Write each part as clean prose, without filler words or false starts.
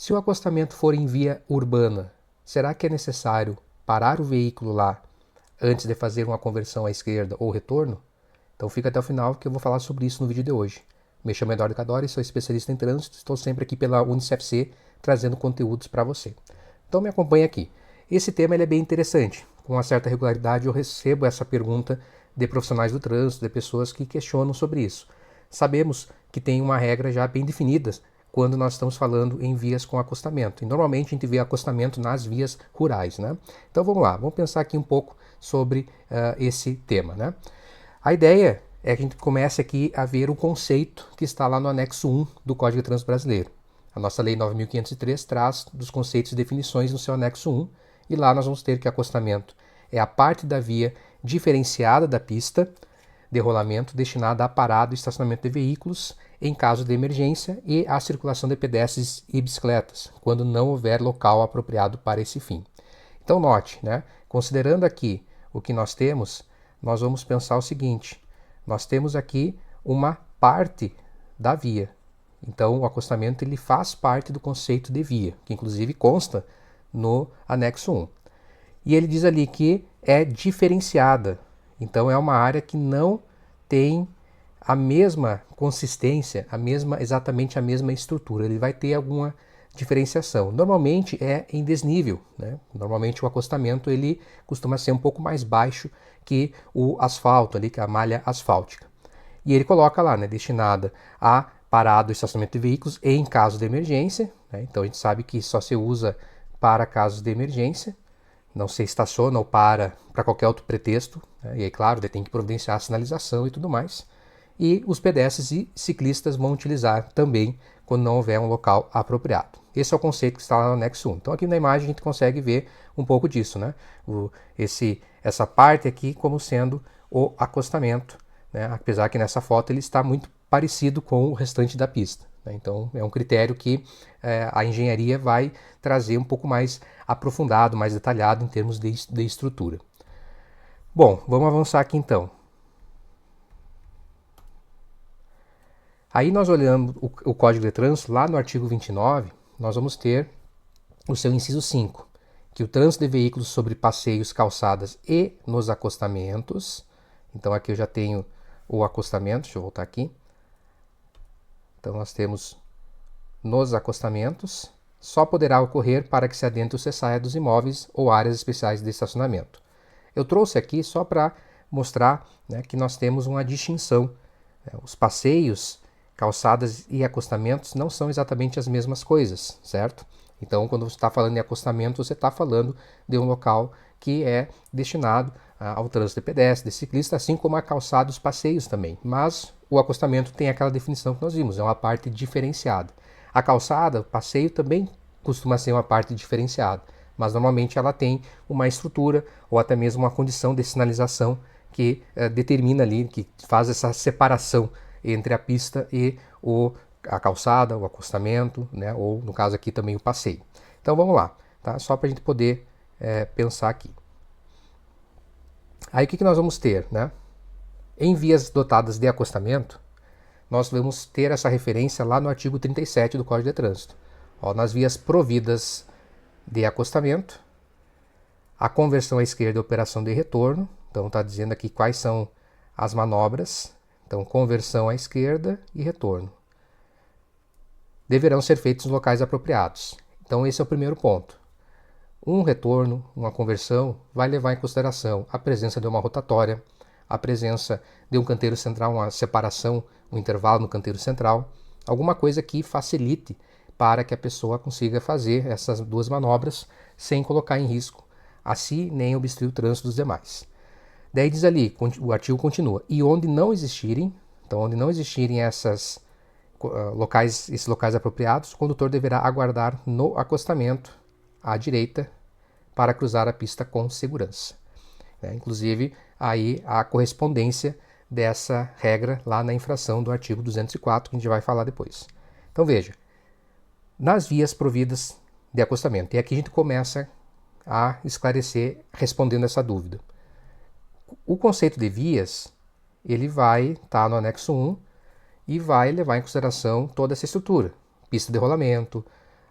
Se o acostamento for em via urbana, será que é necessário parar o veículo lá antes de fazer uma conversão à esquerda ou retorno? Então fica até o final que eu vou falar sobre isso no vídeo de hoje. Me chamo Eduardo Cadori, sou especialista em trânsito, estou sempre aqui pela UniCFC trazendo conteúdos para você. Então me acompanhe aqui. Esse tema ele é bem interessante. Com uma certa regularidade eu recebo essa pergunta de profissionais do trânsito, de pessoas que questionam sobre isso. Sabemos que tem uma regra já bem definida quando nós estamos falando em vias com acostamento. E normalmente a gente vê acostamento nas vias rurais, né? Então vamos lá, vamos pensar aqui um pouco sobre esse tema, né? A ideia é que a gente comece aqui a ver o conceito que está lá no anexo 1 do Código de Trânsito Brasileiro. A nossa Lei 9.503 traz dos conceitos e definições no seu anexo 1, e lá nós vamos ter que acostamento é a parte da via diferenciada da pista de rolamento destinada a parado e estacionamento de veículos em caso de emergência e a circulação de pedestres e bicicletas, quando não houver local apropriado para esse fim. Então note, né, considerando aqui o que nós temos, nós vamos pensar o seguinte: nós temos aqui uma parte da via. Então o acostamento ele faz parte do conceito de via, que inclusive consta no anexo 1. E ele diz ali que é diferenciada. Então é uma área que não tem a mesma consistência, exatamente a mesma estrutura. Ele vai ter alguma diferenciação. Normalmente é em desnível, né? Normalmente o acostamento ele costuma ser um pouco mais baixo que o asfalto ali, que é a malha asfáltica. E ele coloca lá, né, destinada a parado e estacionamento de veículos em caso de emergência, né? Então a gente sabe que só se usa para casos de emergência. Não se estaciona ou para qualquer outro pretexto, né? E aí, claro, tem que providenciar a sinalização e tudo mais. E os pedestres e ciclistas vão utilizar também quando não houver um local apropriado. Esse é o conceito que está lá no anexo 1. Então aqui na imagem a gente consegue ver um pouco disso, né? Essa parte aqui como sendo o acostamento, né? Apesar que nessa foto ele está muito parecido com o restante da pista. Então é um critério que a engenharia vai trazer um pouco mais aprofundado, mais detalhado em termos de estrutura. Bom, vamos avançar aqui então. Aí nós olhando o Código de Trânsito, lá no artigo 29, nós vamos ter o seu inciso 5, que o trânsito de veículos sobre passeios, calçadas e nos acostamentos. Então aqui eu já tenho o acostamento, deixa eu voltar aqui. Então nós temos nos acostamentos, só poderá ocorrer para que se adentre ou se saia dos imóveis ou áreas especiais de estacionamento. Eu trouxe aqui só para mostrar, né, que nós temos uma distinção. Os passeios, calçadas e acostamentos não são exatamente as mesmas coisas, certo? Então, quando você está falando em acostamento, você está falando de um local que é destinado ao trânsito de pedestre, de ciclista, assim como a calçada e os passeios também. Mas o acostamento tem aquela definição que nós vimos, é uma parte diferenciada. A calçada, o passeio também costuma ser uma parte diferenciada, mas normalmente ela tem uma estrutura ou até mesmo uma condição de sinalização que determina ali, que faz essa separação entre a pista e a calçada, o acostamento, né, ou no caso aqui também o passeio. Então vamos lá, tá? Só para a gente poder pensar aqui. Aí o que nós vamos ter, né? Em vias dotadas de acostamento, nós vamos ter essa referência lá no artigo 37 do Código de Trânsito. Ó, nas vias providas de acostamento, a conversão à esquerda é operação de retorno. Então está dizendo aqui quais são as manobras. Então, conversão à esquerda e retorno deverão ser feitos nos locais apropriados. Então esse é o primeiro ponto. Um retorno, uma conversão, vai levar em consideração a presença de uma rotatória, a presença de um canteiro central, uma separação, um intervalo no canteiro central, alguma coisa que facilite para que a pessoa consiga fazer essas duas manobras sem colocar em risco a si nem obstruir o trânsito dos demais. Daí diz ali, o artigo continua, e onde não existirem, então onde não existirem esses locais apropriados, o condutor deverá aguardar no acostamento à direita para cruzar a pista com segurança. Inclusive, aí a correspondência dessa regra lá na infração do artigo 204, que a gente vai falar depois. Então veja, nas vias providas de acostamento, e aqui a gente começa a esclarecer respondendo essa dúvida. O conceito de vias, ele vai estar no anexo 1 e vai levar em consideração toda essa estrutura. Pista de rolamento,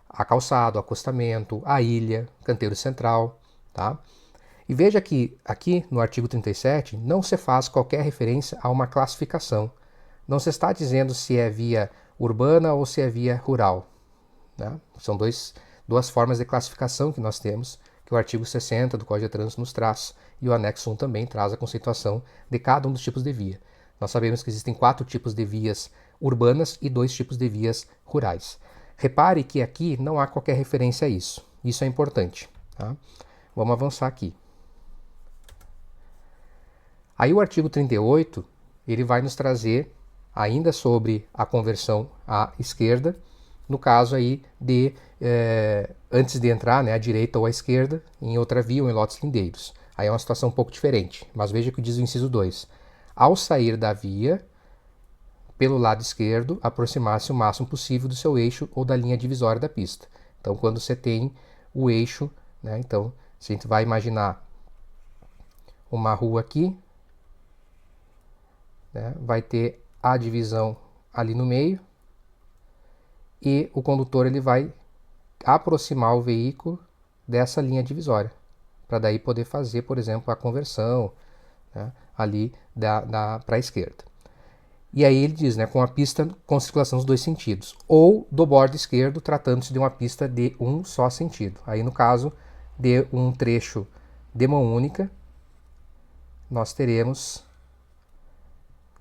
a calçado, acostamento, a ilha, canteiro central, tá? E veja que aqui no artigo 37 não se faz qualquer referência a uma classificação. Não se está dizendo se é via urbana ou se é via rural, né? São duas formas de classificação que nós temos, que o artigo 60 do Código de Trânsito nos traz, e o anexo 1 também traz a conceituação de cada um dos tipos de via. Nós sabemos que existem 4 tipos de vias urbanas e 2 tipos de vias rurais. Repare que aqui não há qualquer referência a isso. Isso é importante, tá? Vamos avançar aqui. Aí o artigo 38, ele vai nos trazer ainda sobre a conversão à esquerda, no caso aí de, antes de entrar, né, à direita ou à esquerda, em outra via ou em lotes lindeiros. Aí é uma situação um pouco diferente, mas veja o que diz o inciso 2. Ao sair da via, pelo lado esquerdo, aproximar-se o máximo possível do seu eixo ou da linha divisória da pista. Então, quando você tem o eixo, né, então, se a gente vai imaginar uma rua aqui, né, vai ter a divisão ali no meio e o condutor ele vai aproximar o veículo dessa linha divisória, para daí poder fazer, por exemplo, a conversão, né, ali para a esquerda. E aí ele diz, né, com a pista com circulação nos 2 sentidos, ou do bordo esquerdo, tratando-se de uma pista de um só sentido. Aí no caso de um trecho de mão única, nós teremos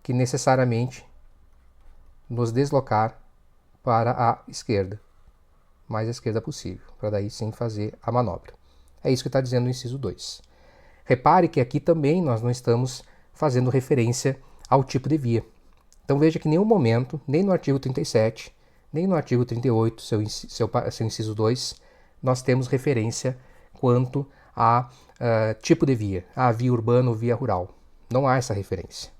que necessariamente nos deslocar para a esquerda, mais à esquerda possível, para daí sim fazer a manobra. É isso que está dizendo o inciso 2. Repare que aqui também nós não estamos fazendo referência ao tipo de via. Então veja que em nenhum momento, nem no artigo 37, nem no artigo 38, seu inciso 2, nós temos referência quanto a tipo de via, a via urbana ou via rural. Não há essa referência.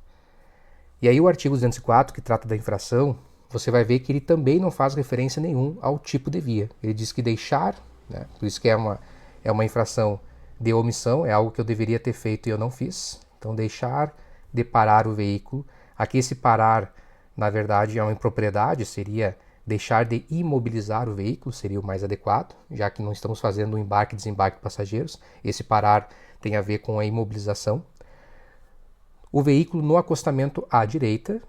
E aí o artigo 204, que trata da infração, você vai ver que ele também não faz referência nenhum ao tipo de via. Ele diz que deixar, né, por isso que é uma infração de omissão, é algo que eu deveria ter feito e eu não fiz. Então deixar de parar o veículo. Aqui esse parar, na verdade, é uma impropriedade, seria deixar de imobilizar o veículo, seria o mais adequado, já que não estamos fazendo o embarque e desembarque de passageiros. Esse parar tem a ver com a imobilização. O veículo no acostamento à direita,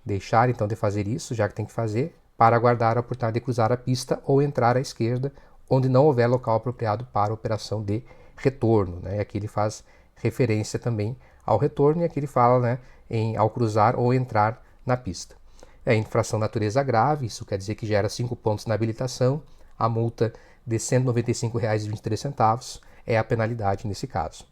deixar então de fazer isso, já que tem que fazer, para aguardar a oportunidade de cruzar a pista ou entrar à esquerda, onde não houver local apropriado para a operação de retorno, né? E aqui ele faz referência também ao retorno, e aqui ele fala, né, ao cruzar ou entrar na pista. É infração natureza grave, isso quer dizer que gera 5 pontos na habilitação, a multa de R$ 195,23 é a penalidade nesse caso.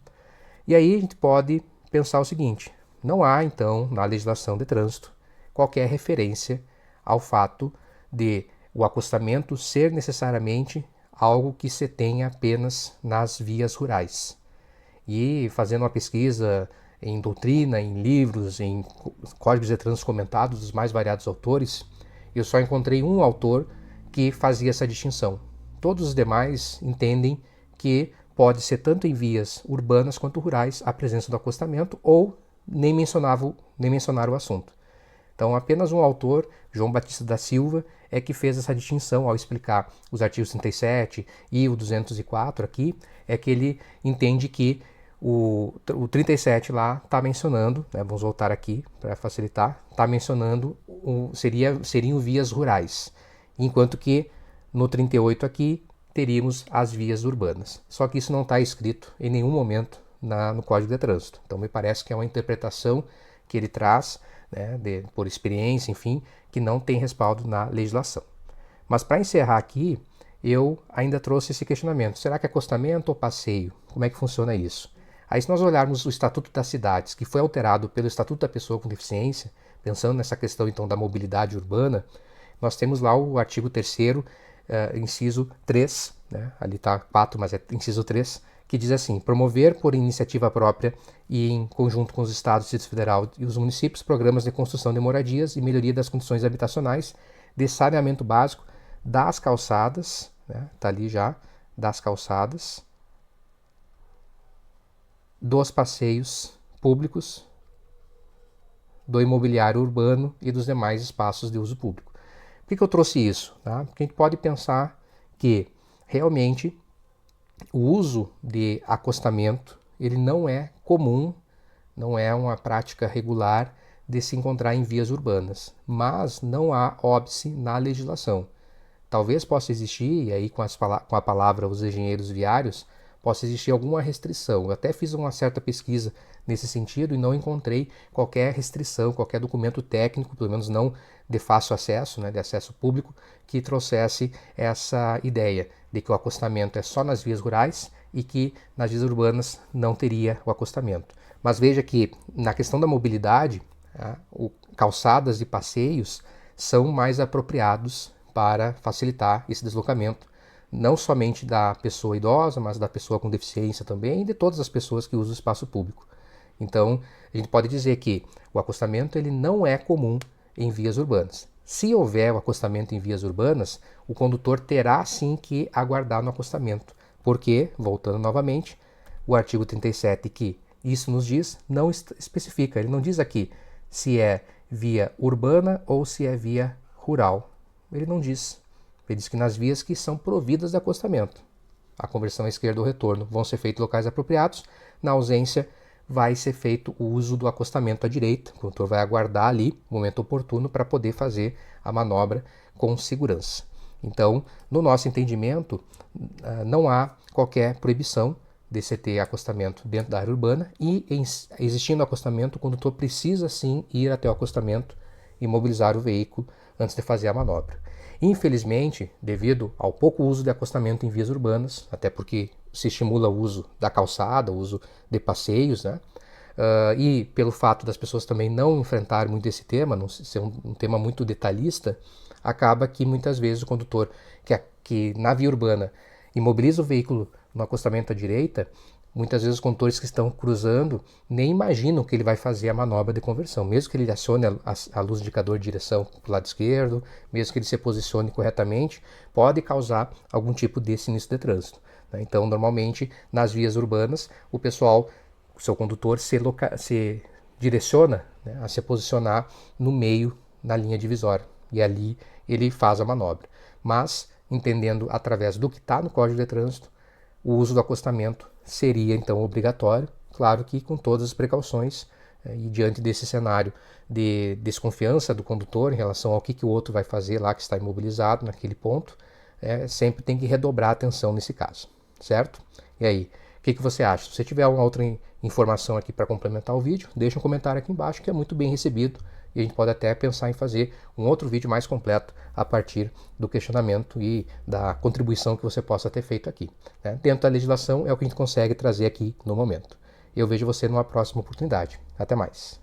E aí a gente pode pensar o seguinte, não há então na legislação de trânsito qualquer referência ao fato de o acostamento ser necessariamente algo que se tenha apenas nas vias rurais. E fazendo uma pesquisa em doutrina, em livros, em códigos de trânsito comentados dos mais variados autores, eu só encontrei um autor que fazia essa distinção. Todos os demais entendem que pode ser tanto em vias urbanas quanto rurais a presença do acostamento, ou nem mencionaram o assunto. Então, apenas um autor, João Batista da Silva, é que fez essa distinção ao explicar os artigos 37 e o 204 aqui, é que ele entende que o 37 lá está mencionando, né, vamos voltar aqui para facilitar, está mencionando, seriam vias rurais, enquanto que no 38 aqui teríamos as vias urbanas. Só que isso não está escrito em nenhum momento no Código de Trânsito. Então me parece que é uma interpretação que ele traz, né, por experiência, enfim, que não tem respaldo na legislação. Mas para encerrar aqui, eu ainda trouxe esse questionamento. Será que é acostamento ou passeio? Como é que funciona isso? Aí se nós olharmos o Estatuto das Cidades, que foi alterado pelo Estatuto da Pessoa com Deficiência, pensando nessa questão então da mobilidade urbana, nós temos lá o artigo 3º, inciso 3, né? Ali está 4, mas é inciso 3, que diz assim: promover por iniciativa própria e em conjunto com os estados, Distrito Federal e os municípios programas de construção de moradias e melhoria das condições habitacionais, de saneamento básico das calçadas, né? Tá ali já, das calçadas, dos passeios públicos, do imobiliário urbano e dos demais espaços de uso público. Por que eu trouxe isso? Tá? Porque a gente pode pensar que realmente o uso de acostamento ele não é comum, não é uma prática regular de se encontrar em vias urbanas, mas não há óbice na legislação. Talvez possa existir, e aí com a palavra os engenheiros viários, possa existir alguma restrição. Eu até fiz uma certa pesquisa nesse sentido e não encontrei qualquer restrição, qualquer documento técnico, pelo menos não de fácil acesso, né, de acesso público, que trouxesse essa ideia de que o acostamento é só nas vias rurais e que nas vias urbanas não teria o acostamento. Mas veja que na questão da mobilidade, calçadas e passeios são mais apropriados para facilitar esse deslocamento, não somente da pessoa idosa, mas da pessoa com deficiência também e de todas as pessoas que usam o espaço público. Então, a gente pode dizer que o acostamento ele não é comum em vias urbanas. Se houver o acostamento em vias urbanas, o condutor terá sim que aguardar no acostamento, porque, voltando novamente, o artigo 37 que isso nos diz, não especifica, ele não diz aqui se é via urbana ou se é via rural. Ele não diz. Ele diz que nas vias que são providas de acostamento, a conversão à esquerda ou retorno vão ser feitos locais apropriados. Na ausência, vai ser feito o uso do acostamento à direita. O condutor vai aguardar ali o momento oportuno para poder fazer a manobra com segurança. Então, no nosso entendimento, não há qualquer proibição de se ter acostamento dentro da área urbana e, existindo acostamento, o condutor precisa sim ir até o acostamento e mobilizar o veículo antes de fazer a manobra. Infelizmente, devido ao pouco uso de acostamento em vias urbanas, até porque se estimula o uso da calçada, o uso de passeios, né? E pelo fato das pessoas também não enfrentarem muito esse tema, não ser um tema muito detalhista, acaba que muitas vezes o condutor que na via urbana imobiliza o veículo no acostamento à direita, muitas vezes os condutores que estão cruzando nem imaginam que ele vai fazer a manobra de conversão. Mesmo que ele acione a luz indicador de direção para o lado esquerdo, mesmo que ele se posicione corretamente, pode causar algum tipo de sinistro de trânsito. Então, normalmente, nas vias urbanas, o pessoal, o seu condutor, se direciona, né, a se posicionar no meio, na linha divisória. E ali ele faz a manobra. Mas, entendendo através do que está no Código de Trânsito, o uso do acostamento seria então obrigatório, claro que com todas as precauções, e diante desse cenário de desconfiança do condutor em relação ao que o outro vai fazer lá que está imobilizado naquele ponto, sempre tem que redobrar a atenção nesse caso, certo? E aí, o que você acha? Se você tiver alguma outra informação aqui para complementar o vídeo, deixa um comentário aqui embaixo que é muito bem recebido e a gente pode até pensar em fazer um outro vídeo mais completo a partir do questionamento e da contribuição que você possa ter feito aqui. Dentro da legislação é o que a gente consegue trazer aqui no momento. Eu vejo você numa próxima oportunidade. Até mais.